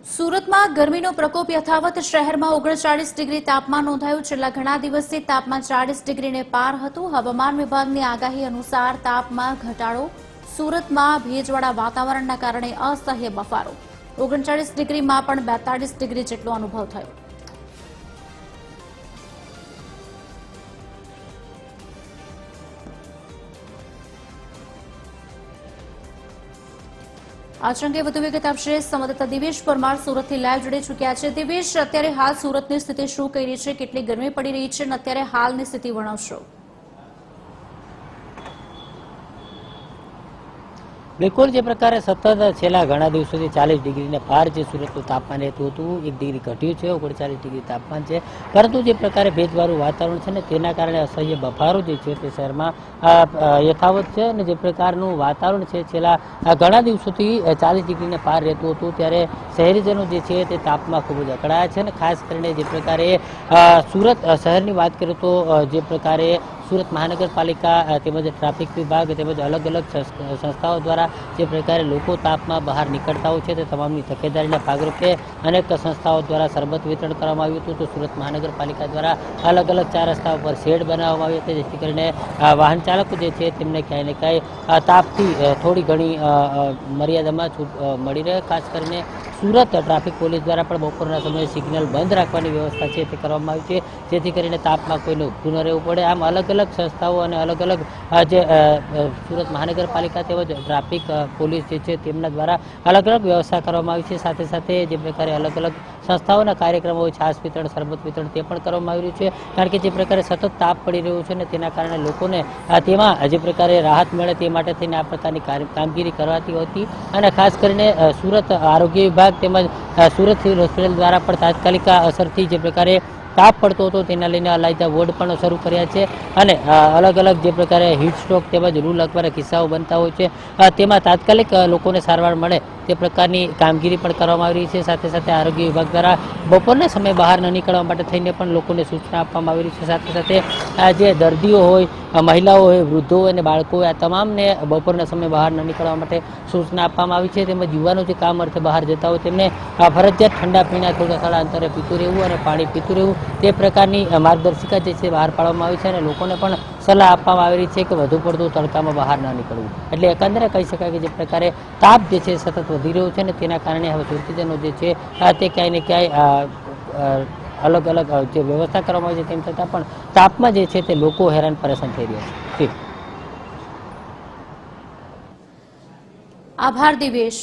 સુરતમાં ગરમીનો પ્રકોપ યથાવત શહેરમાં 39 ડિગ્રી તાપમાન નોંધાયું। છેલ્લા ઘણા દિવસથી તાપમાન 40 ડિગ્રીને પાર હતું। હવામાન વિભાગની આગાહી અનુસાર તાપમાં ઘટાડો। સુરતમાં ભેજવાળા વાતાવરણના કારણે અસહ્ય બફારો। 39 ડિગ્રીમાં પણ 42 ડિગ્રી જેટલો અનુભવ થયો। आज अंगे વધુ વિગત આપશે સંવાદદાતા દિવેશ પરમાર સુરતથી લાઈવ જોડી ચૂક્યા છે। દિવેશ, અત્યારે હાલ સુરતની સ્થિતિ શું કહી રહી છે? કેટલી ગરમી પડી રહી છે અને અત્યારે હાલની સ્થિતિ વર્ણવશો? बिल्कुल जे प्रकारे सतत छेल्ला घणा दिवसोथी 40 डिग्रीने पार जे सूरतनुं तापमान रहेतुं हतुं 1 डिग्री घट्युं छे। 39 डिग्री तापमान छे, परंतु जे प्रकारे भેજવાળું वातावरण छे ने तेना कारणे असह्य बफारो जे छे ते शहेरमां यथावत छे અને જે પ્રકારનું વાતાવરણ છે છેલ્લા ઘણા દિવસોથી 40 डिग्रीने पार રહેતું હતું, ત્યારે શહેરીજનો જે છે તે તાપમાં ખૂબ જ અકળાયા છે। અને ખાસ કરીને જે પ્રકારે સુરત શહેરની વાત કરીએ તો જે પ્રકારે सूरत महानगरपालिका તેમજ ट्राफिक विभाग તેમજ अलग अलग संस्थाओं द्वारा જે પ્રકારે લોકો તાપમાં બહાર નીકળતા હોય છે તે તમામની તકેદારીના ભાગરૂપે અનેક સંસ્થાઓ દ્વારા શરબત વિતરણ કરવામાં આવ્યું હતું। તો સુરત મહાનગરપાલિકા દ્વારા અલગ અલગ 4 રસ્તાઓ પર શેડ બનાવવામાં આવ્યા હતા, જેથી કરીને વાહન ચાલકો જે છે તેમને ક્યાંય ને ક્યાંય તાપથી થોડી ઘણી મર્યાદામાં છૂટ મળી રહે। ખાસ કરીને सूरत ट्राफिक पोलीस द्वारा पण बपोरना समये सिग्नल बंद राखवानी व्यवस्था छे ते करवामां आवी छे, जेथी करीने तापमां कोईने ऊभुं न रहेवुं पड़े। आम अलग अलग संस्थाओं अने अलग अलग जे सूरत महानगरपालिका तेमज ट्राफिक पोलीस जे छे तेमना द्वारा अलग अलग व्यवस्था करवामां आवी छे। साथे साथे जे प्रकारे अलग अलग संस्थाओना कार्यक्रमो छास वितरण शरबत वितरण ते पण करवामां आवी रह्युं छे, कारण के जे प्रकारे सतत ताप पड़ी रह्यो छे ने तेना कारणे लोकोने तेमां जे प्रकारे राहत मळे ते माटे थईने आ प्रकारनी कामगीरी करवाती होती। अने खास करीने सूरत आरोग्य विभाग તેમજ સુરત સિવિલ હોસ્પિટલ દ્વારા પણ તાત્કાલિક અસરથી જે પ્રકારે તાપ પડતો હતો તેના લઈને અલાયદા વોર્ડ પણ શરૂ કર્યા છે અને અલગ અલગ જે પ્રકારે હીટ સ્ટ્રોક તેમજ લૂ લાગવાના કિસ્સાઓ બનતા હોય છે તેમાં તાત્કાલિક લોકોને સારવાર મળે તે પ્રકારની કામગીરી પણ કરવામાં આવી રહી છે। સાથે સાથે આરોગ્ય વિભાગ દ્વારા બપોરના સમયે બહાર ન નીકળવા માટે થઈને પણ લોકોને સૂચના આપવામાં આવી રહી છે। સાથે સાથે જે દર્દીઓ હોય, મહિલાઓ હોય, વૃદ્ધો હોય અને બાળકો હોય, આ તમામને બપોરના સમયે બહાર ન નીકળવા માટે સૂચના આપવામાં આવી છે। તેમજ યુવાનો જે કામ અર્થે બહાર જતા હોય તેમને ફરજિયાત ઠંડા પીણા થોડા અંતરે પીતું રહેવું અને પાણી પીતું રહેવું તે પ્રકારની માર્ગદર્શિકા જે છે બહાર પાડવામાં આવી છે અને લોકોને પણ સલાહ આપવામાં આવી રહી છે કે વધુ પડતું તડકામાં બહાર ન નીકળવું। એટલે એકંદરે કહી શકાય કે જે પ્રકારે તાપ જે છે સતત વધી રહ્યો છે અને તેના કારણે હવે સુરતીજનો જે છે તે ક્યાંય ને ક્યાંય अलग अलग જે વ્યવસ્થા કરવામાં આવી છે તેમ છતાં પણ તાપમાં જે છે તે લોકો હેરાન પરેશાન થઈ રહ્યા છે। આભાર દિવેશ।